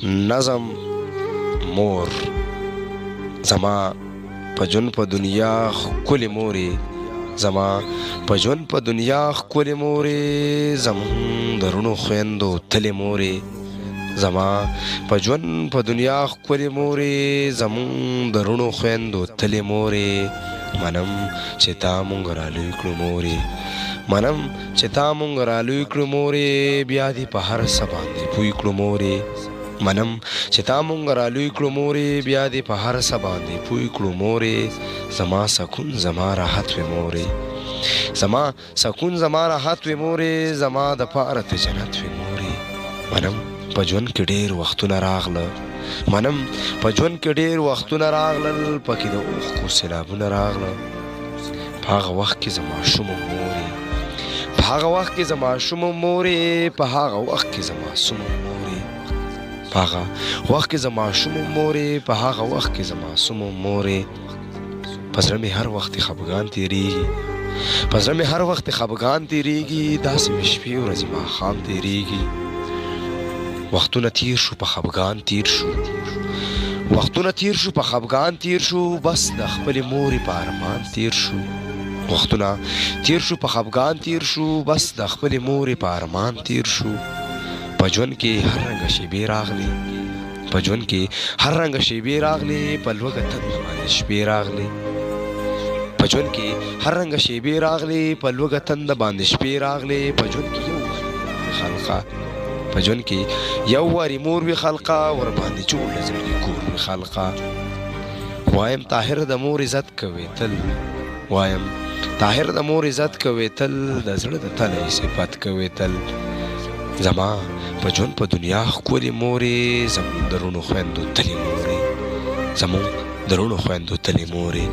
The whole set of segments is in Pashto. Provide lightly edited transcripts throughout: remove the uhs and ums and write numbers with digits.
نظم مور زما په ژوند په دنیا ښکلې مورې زما په ژوند په دنیا ښکلې مورې زمونږ د رڼو خویندو تلې مورې زما په ژوند په دنیا ښکلې مورې زمونږ د رڼو خویندو تلې مورې منم چې تا مونږ رالوی کړو مورې منم چې تا مونږ رالوی کړو مورې بیا دې په هر څه باندې پوی کړو مورې منم چې تا مونږ رالوی کړو مورې بیا دې په هر څه باندې پوی کړو مورې زما سکون زما راحت وې مورې زما سکون زما راحت وې مورې زما د پاره ته جنت وې مورې منم په ژوند کې ډېر وختونه راغله منم په ژوند کې ډېر وختونه راغلل پکې د اوښکو سیلابونه راغله په هغه وخت کې زما شومه مورې په هغه وخت کې زما شومه مورې په هغه وخت کې زما سومه مورې په هغه وخت کې زما شومه مورې په هغه وخت کې زما سومه مورې په زړه مې هر وخت خفګان تېرېږي په زړه مې هر وخت خفګان تېرېږي داسې مې شپې ورځې ماښام تېرېږي وختونه تیر شو په خفګان تیر شو وختونه تیر شو په خفګان تیر شو بس د خپلې مورې په ارمان تیر شو وختونه تیر شو په خفګان تیر شو بس د خپلې مورې په ارمان تیر شو په ژوند کې هر رنګه شېبې راغلې په ژوند کې هر رنګه شېبې راغلې په لوږه تنده باندې شپې راغلې په ژوند کې هر رنګه شېبې راغلې په لوږه تنده باندې شپې راغلې په ژوند کې یو خلقه په ژوند کې یو وارې مور وي خلقه ورباندې جوړ له زړګي کور وي خلقه وایم طاهر د مور عزت کوي تل وایم طاهر د مور عزت کوي تل د زړه د تله صفت کوي تل زما په ژوند په دنیا ښکلې مورې زمونږ د رڼو خویندو تلې مورې زمونږ د رڼو خویندو تلې مورې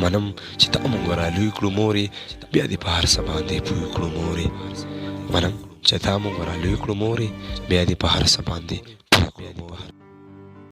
منم چې تا مونږ رالوی کړو مورې بیا دې په هر څه باندې پوه کړو مورې منم چې تا مونږ رالوی کړو مورې بیا دې په هر څه باندې پوه کړو مورې